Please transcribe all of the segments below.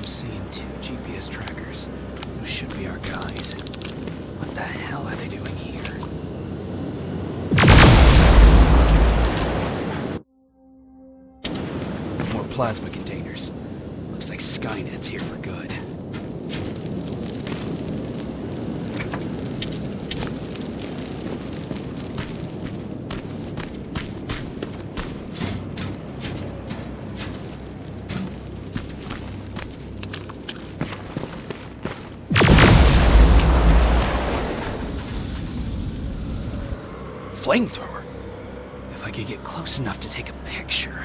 seeing 2 GPS trackers. Those should be our guys. What the hell are they doing here? More plasma containers. Looks like Skynet's here for good. Flamethrower? If I could get close enough to take a picture.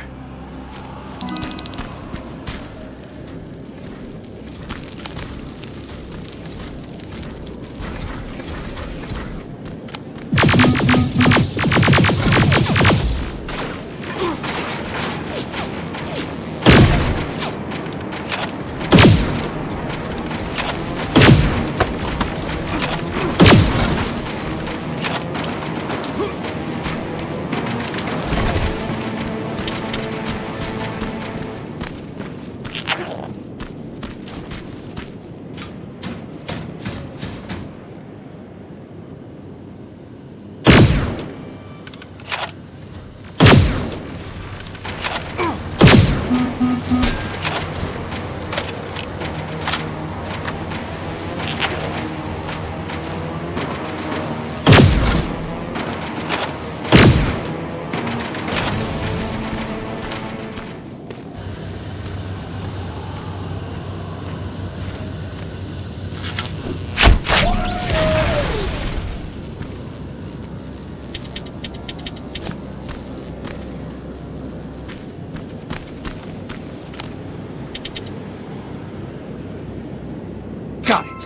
Got it.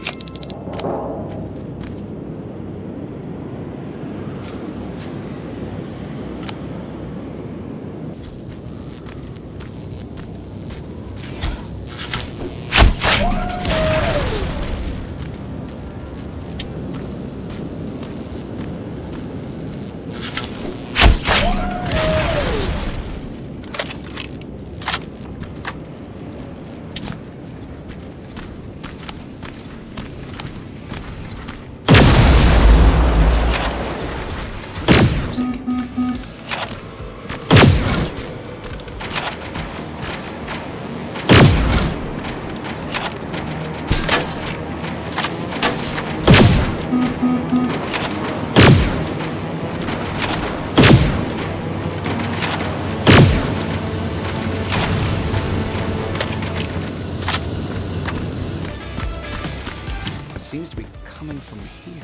Seems to be coming from here.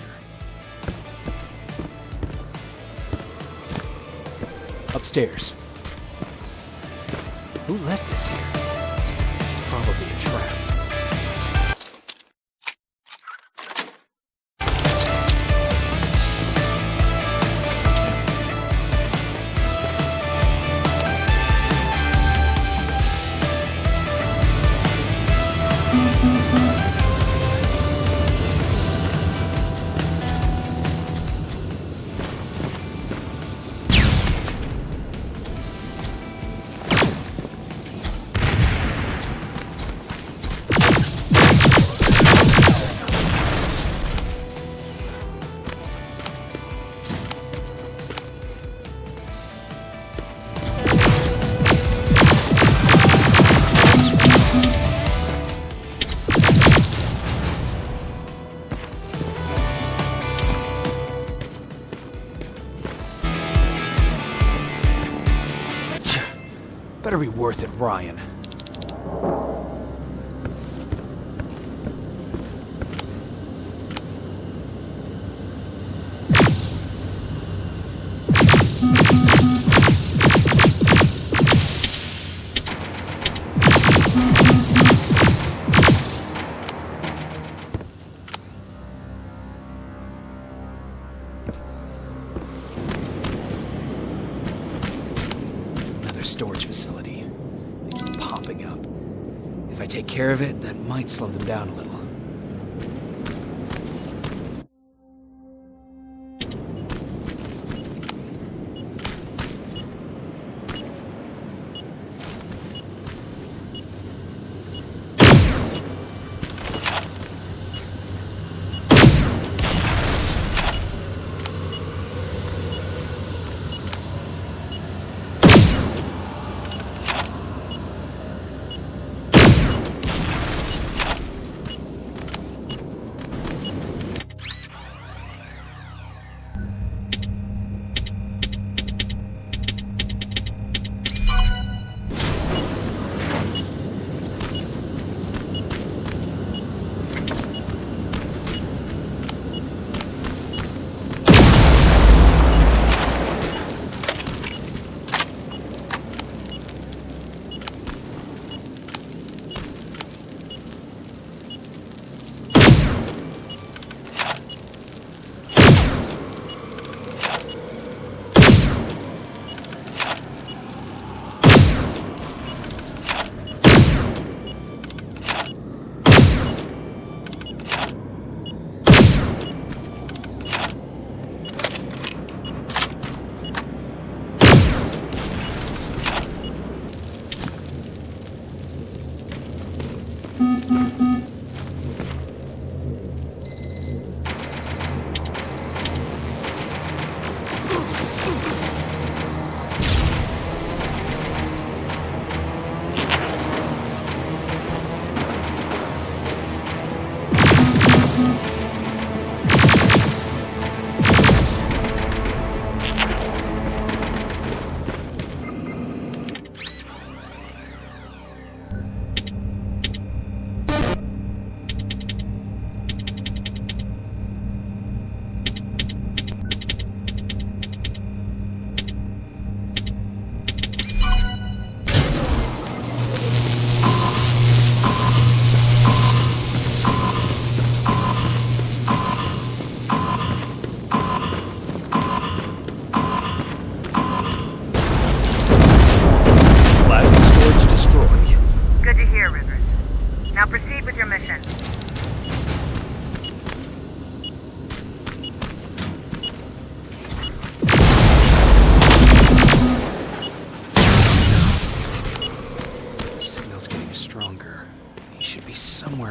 Upstairs. Who left this here? It's probably a trap. Better be worth it, Ryan. Storage facility. They keep popping up. If I take care of it, that might slow them down a little.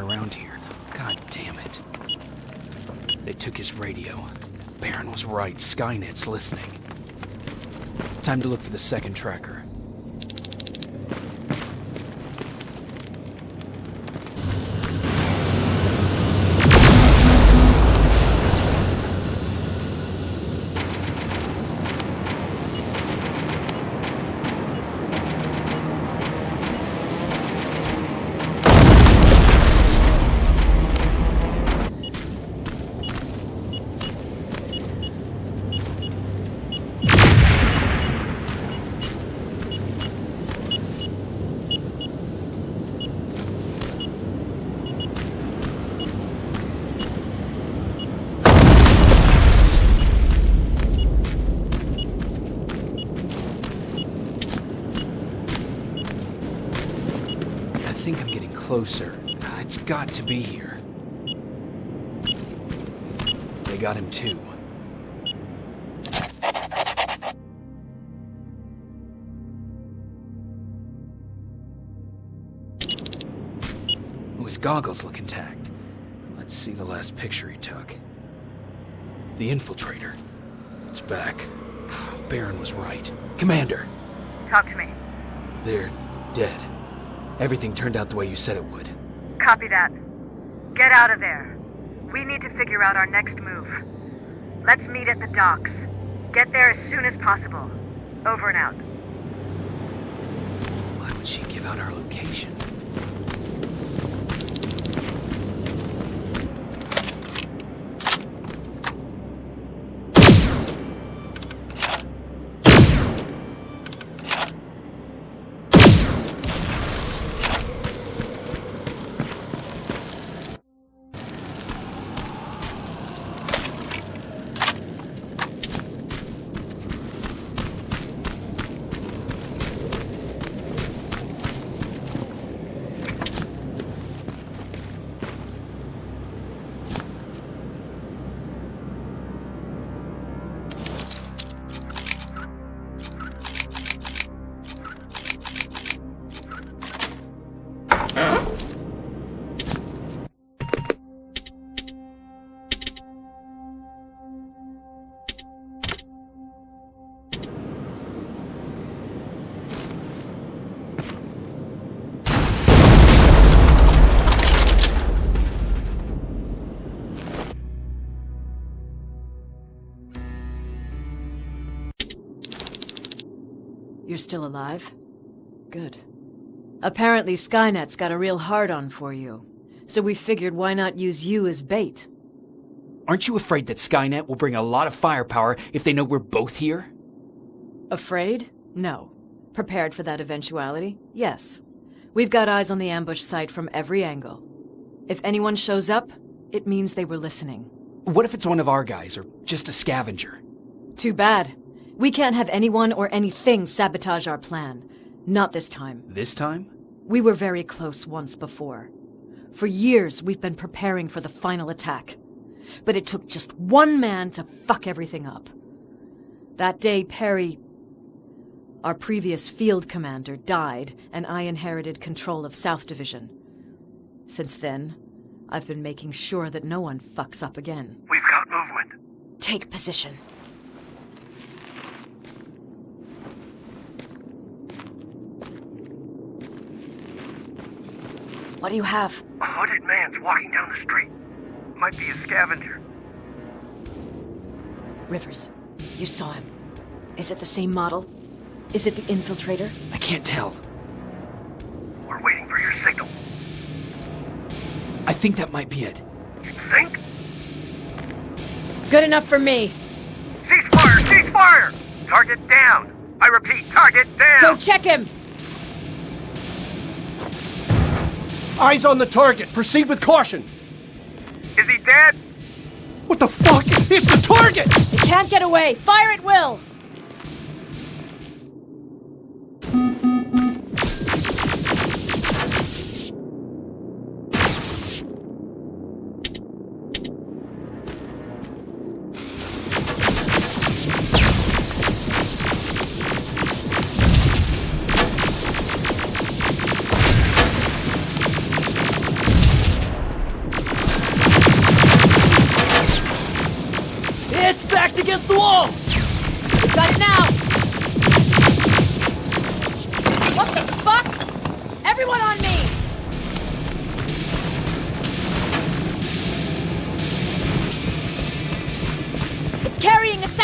somewhere around here. God damn it. They took his radio. Baron was right. Skynet's listening. Time to look for the second tracker. I think I'm getting closer. It's got to be here. They got him too. Oh, his goggles look intact. Let's see the last picture he took. The infiltrator. It's back. Baron was right. Commander! Talk to me. They're dead. Everything turned out the way you said it would. Copy that. Get out of there. We need to figure out our next move. Let's meet at the docks. Get there as soon as possible. Over and out. Why would she give out our location? You're still alive? Good. Apparently Skynet's got a real hard-on for you. So we figured why not use you as bait? Aren't you afraid that Skynet will bring a lot of firepower if they know we're both here? Afraid? No. Prepared for that eventuality? Yes. We've got eyes on the ambush site from every angle. If anyone shows up, it means they were listening. What if it's one of our guys, or just a scavenger? Too bad. We can't have anyone or anything sabotage our plan. Not this time. This time? We were very close once before. For years, we've been preparing for the final attack. But it took just one man to fuck everything up. That day, Perry, our previous field commander, died, and I inherited control of South Division. Since then, I've been making sure that no one fucks up again. We've got movement. Take position. What do you have? A hooded man's walking down the street. Might be a scavenger. Rivers, you saw him. Is it the same model? Is it the infiltrator? I can't tell. We're waiting for your signal. I think that might be it. You think? Good enough for me. Cease fire! Cease fire! Target down! I repeat, target down! Go check him! Eyes on the target. Proceed with caution. Is he dead? What the fuck? It's the target! It can't get away. Fire at will!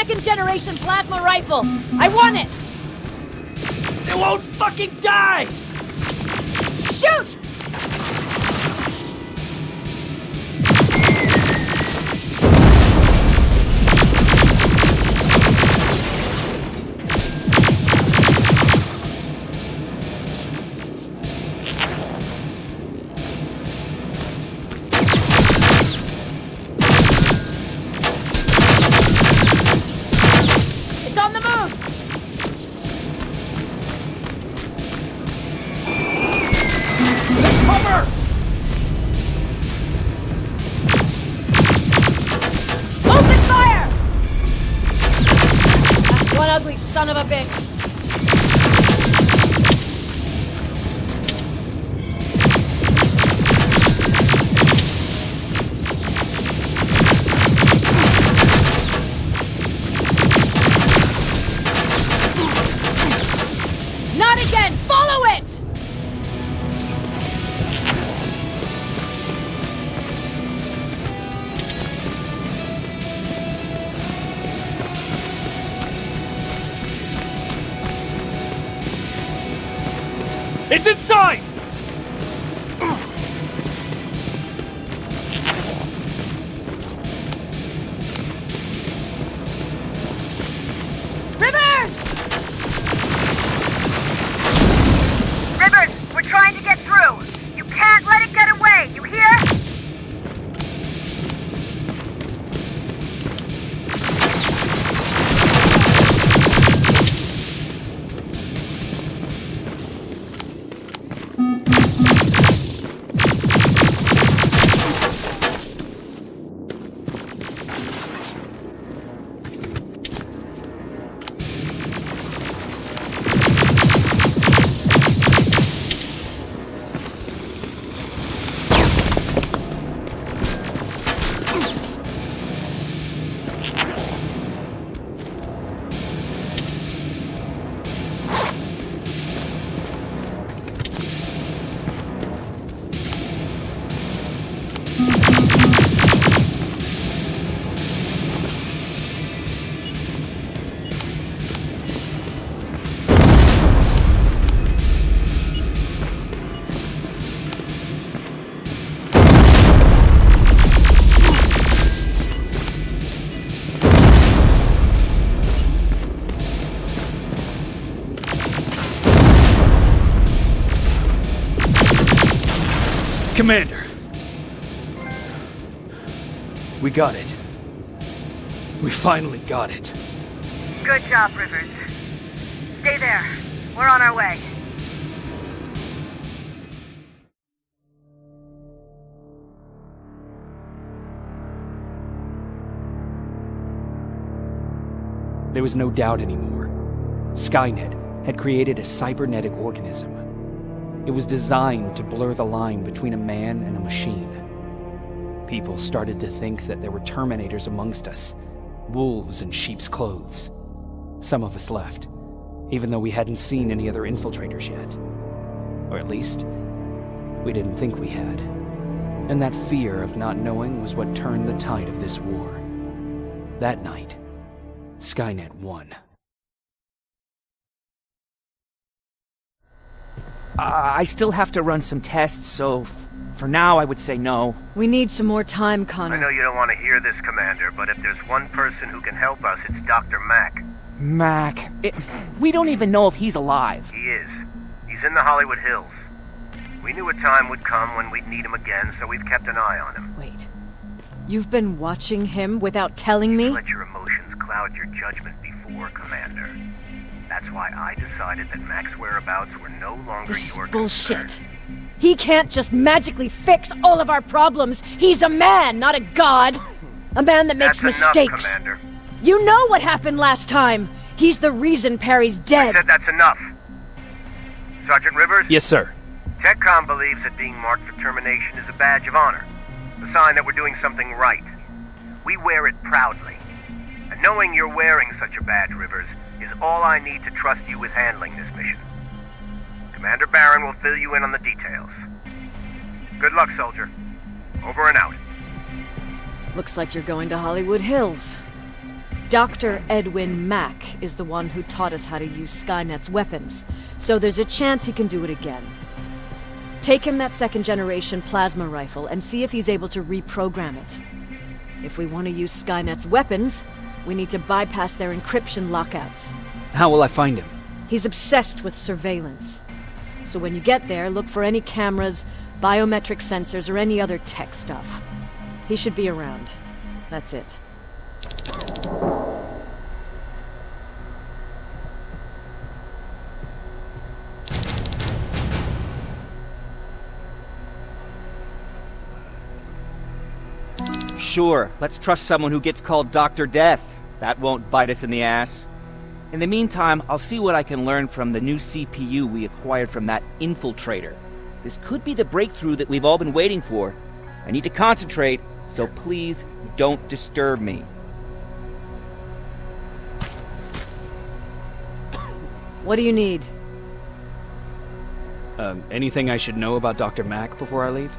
second-generation plasma rifle! I want it! It won't fucking die! Shoot! Son of a bitch! Not again! Follow it! It's inside! Rivers! Rivers, we're trying to get through. You can't let it get away, you hear? Commander! We got it. We finally got it. Good job, Rivers. Stay there. We're on our way. There was no doubt anymore. Skynet had created a cybernetic organism. It was designed to blur the line between a man and a machine. People started to think that there were Terminators amongst us, wolves in sheep's clothes. Some of us left, even though we hadn't seen any other infiltrators yet. Or at least, we didn't think we had. And that fear of not knowing was what turned the tide of this war. That night, Skynet won. I still have to run some tests, so for now I would say no. We need some more time, I Connor. know you don't want to hear this, Commander, but if there's one person who can help us, it's Dr. Mack. Mac, we don't even know if he's alive. He is. He's in the Hollywood Hills. We knew a time would come when we'd need him again, so we've kept an eye on him. Wait. You've been watching him without telling me? Let your emotions cloud your judgment before, Commander. That's why I decided that Mac's whereabouts were no longer This is your bullshit. concern. He can't just magically fix all of our problems. He's a man, not a god. A man that makes That's mistakes. enough, Commander. You know what happened last time. He's the reason Perry's I dead. said that's enough. Sergeant Rivers? Yes, sir. TechCom believes that being marked for termination is a badge of honor. A sign that we're doing something right. We wear it proudly. And knowing you're wearing such a badge, Rivers, is all I need to trust you with handling this mission. Commander Barron will fill you in on the details. Good luck, soldier. Over and out. Looks like you're going to Hollywood Hills. Dr. Edwin Mack is the one who taught us how to use Skynet's weapons, so there's a chance he can do it again. Take him that second-generation plasma rifle and see if he's able to reprogram it. If we want to use Skynet's weapons, we need to bypass their encryption lockouts. How will I find him? He's obsessed with surveillance. So when you get there, look for any cameras, biometric sensors, or any other tech stuff. He should be around. That's it. Sure, let's trust someone who gets called Dr. Death. That won't bite us in the ass. In the meantime, I'll see what I can learn from the new CPU we acquired from that infiltrator. This could be the breakthrough that we've all been waiting for. I need to concentrate, so please don't disturb me. What do you need? Anything I should know about Dr. Mack before I leave?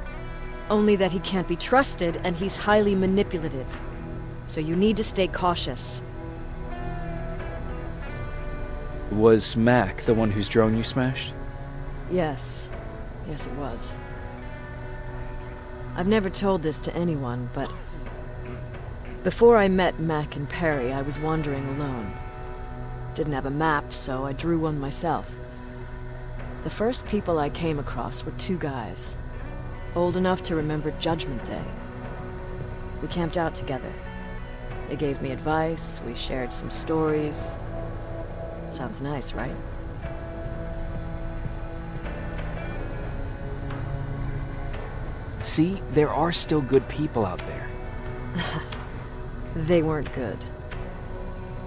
Only that he can't be trusted, and he's highly manipulative. So you need to stay cautious. Was Mack the one whose drone you smashed? Yes. Yes, it was. I've never told this to anyone, but before I met Mack and Perry, I was wandering alone. Didn't have a map, so I drew one myself. The first people I came across were two guys, old enough to remember Judgment Day. We camped out together. They gave me advice, we shared some stories. Sounds nice, right? See, there are still good people out there. They weren't good.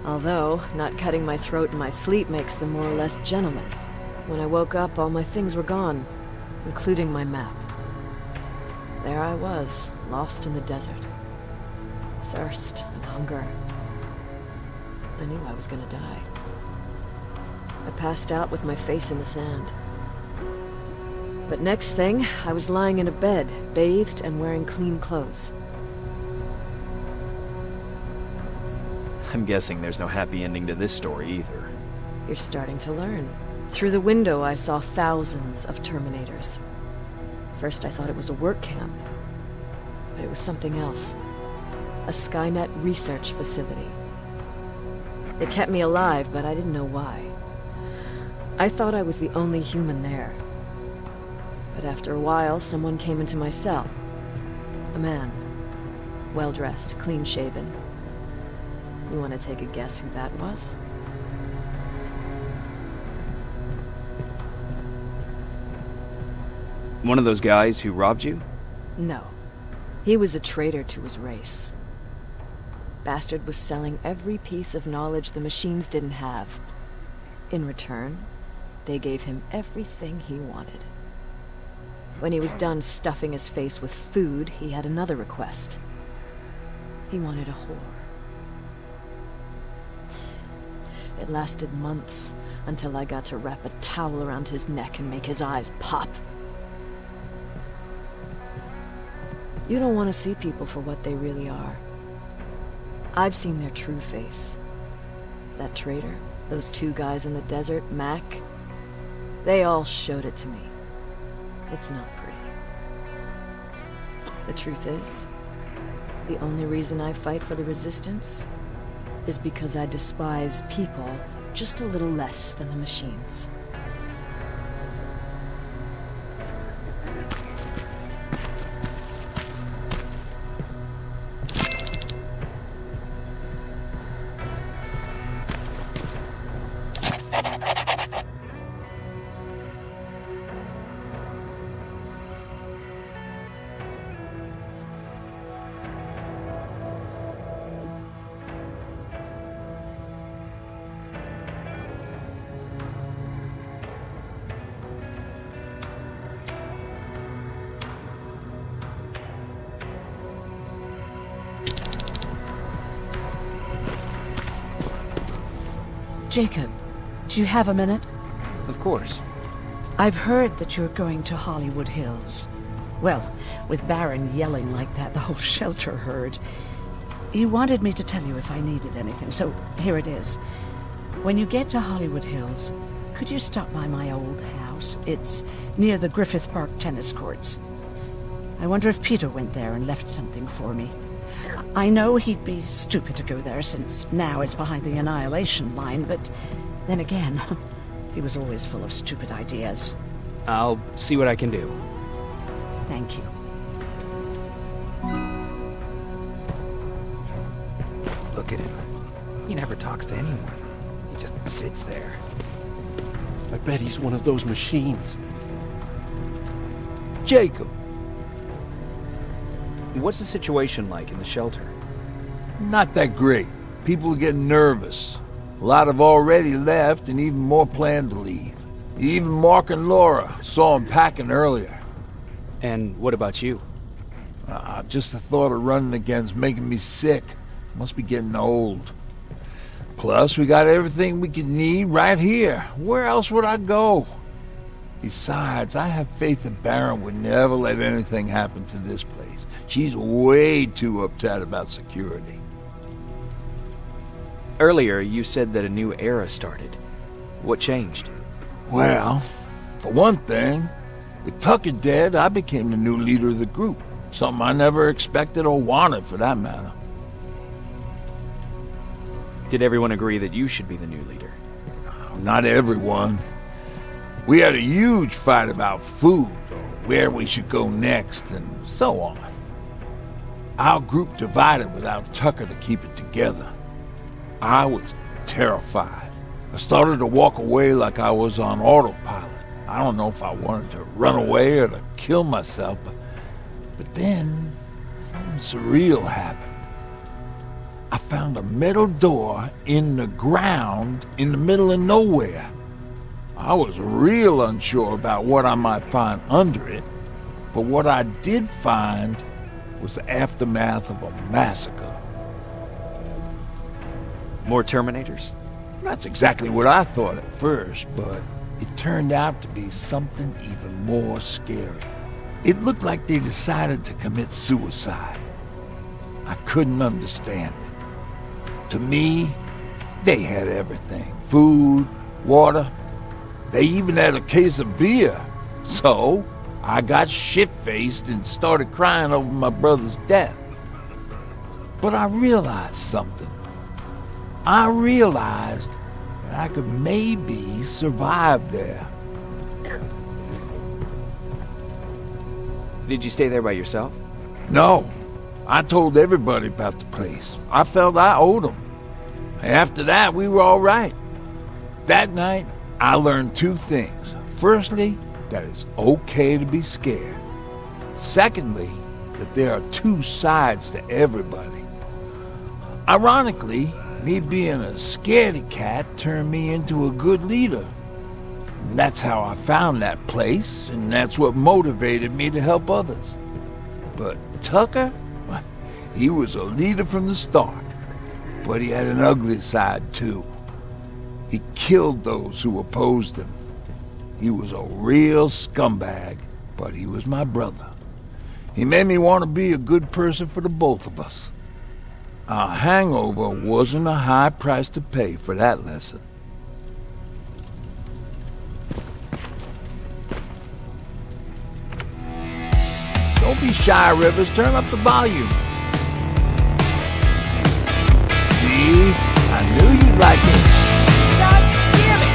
Although, not cutting my throat in my sleep makes them more or less gentlemen. When I woke up, all my things were gone, including my map. There I was, lost in the desert. Thirst and hunger. I knew I was gonna die. I passed out with my face in the sand. But next thing, I was lying in a bed, bathed and wearing clean clothes. I'm guessing there's no happy ending to this story either. You're starting to learn. Through the window, I saw thousands of Terminators. First, I thought it was a work camp. But it was something else. A Skynet research facility. They kept me alive, but I didn't know why. I thought I was the only human there. But after a while, someone came into my cell. A man. Well-dressed, clean-shaven. You want to take a guess who that was? One of those guys who robbed you? No. He was a traitor to his race. Bastard was selling every piece of knowledge the machines didn't have. In return, they gave him everything he wanted. When he was done stuffing his face with food, he had another request. He wanted a whore. It lasted months, until I got to wrap a towel around his neck and make his eyes pop. You don't want to see people for what they really are. I've seen their true face. That traitor, those two guys in the desert, Mac, they all showed it to me. It's not pretty. The truth is, the only reason I fight for the Resistance is because I despise people just a little less than the machines. Jacob, do you have a minute? Of course. I've heard that you're going to Hollywood Hills. Well, with Baron yelling like that, the whole shelter heard. He wanted me to tell you if I needed anything, so here it is. When you get to Hollywood Hills, could you stop by my old house? It's near the Griffith Park tennis courts. I wonder if Peter went there and left something for me. I know he'd be stupid to go there, since now it's behind the Annihilation line, but then again, he was always full of stupid ideas. I'll see what I can do. Thank you. Look at him. He never talks to anyone. He just sits there. I bet he's one of those machines. Jacob, What's the situation like in the shelter? not that great. People are getting nervous. A lot have already left, and even more plan to leave. Even Mark and Laura saw him packing earlier. And what about you? Just the thought of running again's making me sick. Must be getting old. Plus, we got everything we could need right here. Where else would I go? Besides, I have faith that Baron would never let anything happen to this place. She's way too uptight about security. Earlier, you said that a new era started. What changed? Well, for one thing, with Tucker dead, I became the new leader of the group. Something I never expected or wanted, for that matter. Did everyone agree that you should be the new leader? Not everyone. We had a huge fight about food, or where we should go next, and so on. Our group divided without Tucker to keep it together. I was terrified. I started to walk away like I was on autopilot. I don't know if I wanted to run away or to kill myself, but then something surreal happened. I found a metal door in the ground in the middle of nowhere. I was real unsure about what I might find under it, but what I did find was the aftermath of a massacre. More Terminators? That's exactly what I thought at first, but it turned out to be something even more scary. It looked like they decided to commit suicide. I couldn't understand it. To me, they had everything. Food, water. They even had a case of beer. So, I got shit-faced and started crying over my brother's death. But I realized something. I realized that I could maybe survive there. Did you stay there by yourself? No. I told everybody about the place. I felt I owed them. After that, we were all right. That night, I learned two things. Firstly, that it's okay to be scared. Secondly, that there are two sides to everybody. Ironically, me being a scaredy cat turned me into a good leader. And that's how I found that place, and that's what motivated me to help others. But Tucker, well, he was a leader from the start, but he had an ugly side too. He killed those who opposed him. He was a real scumbag, but he was my brother. He made me want to be a good person for the both of us. A hangover wasn't a high price to pay for that lesson. Don't be shy, Rivers. Turn up the volume. See? I knew you'd like it. God damn it!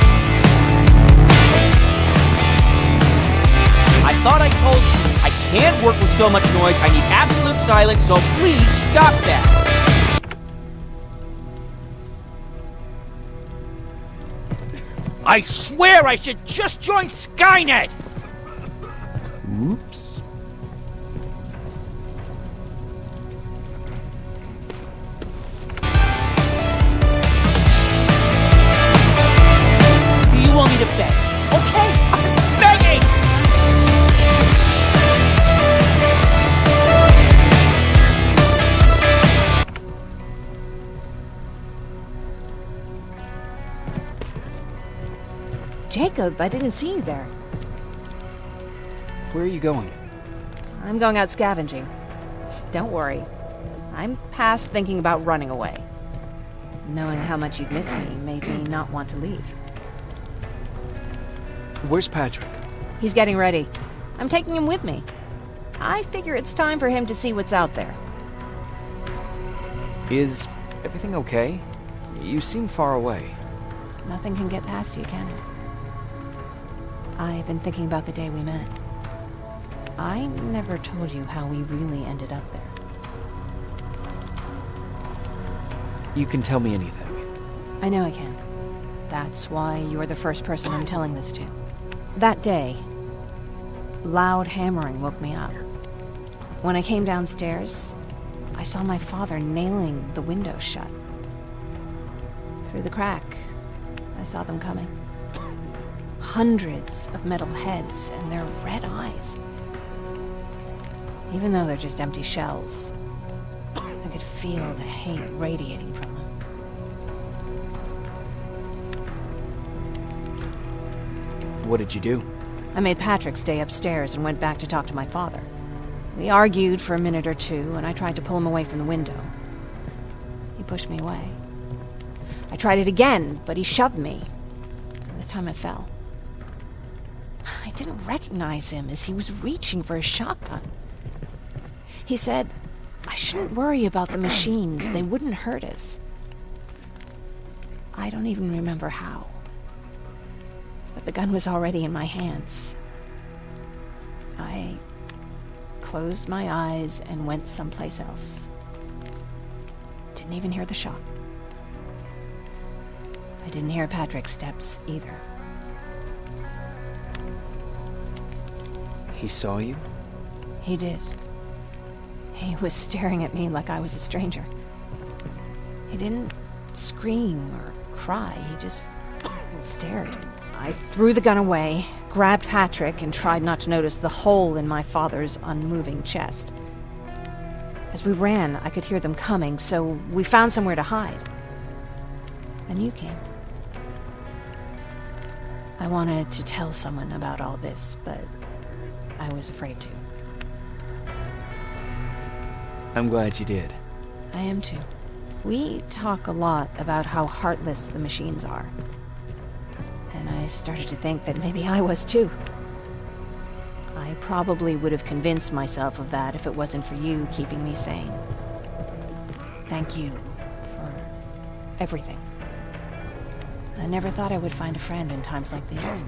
I thought I told you, I can't work with so much noise. I need absolute silence, so please stop that. I swear I should just join Skynet! Oops. Do you want me to beg? Okay, I'm begging! Jacob, I didn't see you there. Where are you going? I'm going out scavenging. Don't worry. I'm past thinking about running away. Knowing how much you'd miss me made me not want to leave. Where's Patrick? He's getting ready. I'm taking him with me. I figure it's time for him to see what's out there. Is everything okay? You seem far away. Nothing can get past you, can it? I've been thinking about the day we met. I never told you how we really ended up there. You can tell me anything. I know I can. That's why you're the first person I'm telling this to. That day, loud hammering woke me up. When I came downstairs, I saw my father nailing the window shut. Through the crack, I saw them coming. Hundreds of metal heads and their red eyes. Even though they're just empty shells, I could feel the hate radiating from them. What did you do? I made Patrick stay upstairs and went back to talk to my father. We argued for a minute or two, and I tried to pull him away from the window. He pushed me away. I tried it again, but he shoved me. This time I fell. I didn't recognize him as he was reaching for his shotgun. He said, I shouldn't worry about the machines. They wouldn't hurt us. I don't even remember how. But the gun was already in my hands. I closed my eyes and went someplace else. Didn't even hear the shot. I didn't hear Patrick's steps either. He saw you? He did. He was staring at me like I was a stranger. He didn't scream or cry, he just stared. I threw the gun away, grabbed Patrick, and tried not to notice the hole in my father's unmoving chest. As we ran, I could hear them coming, so we found somewhere to hide. Then you came. I wanted to tell someone about all this, but I was afraid to. I'm glad you did. I am too. We talk a lot about how heartless the machines are. And I started to think that maybe I was too. I probably would have convinced myself of that if it wasn't for you keeping me sane. Thank you for everything. I never thought I would find a friend in times like these.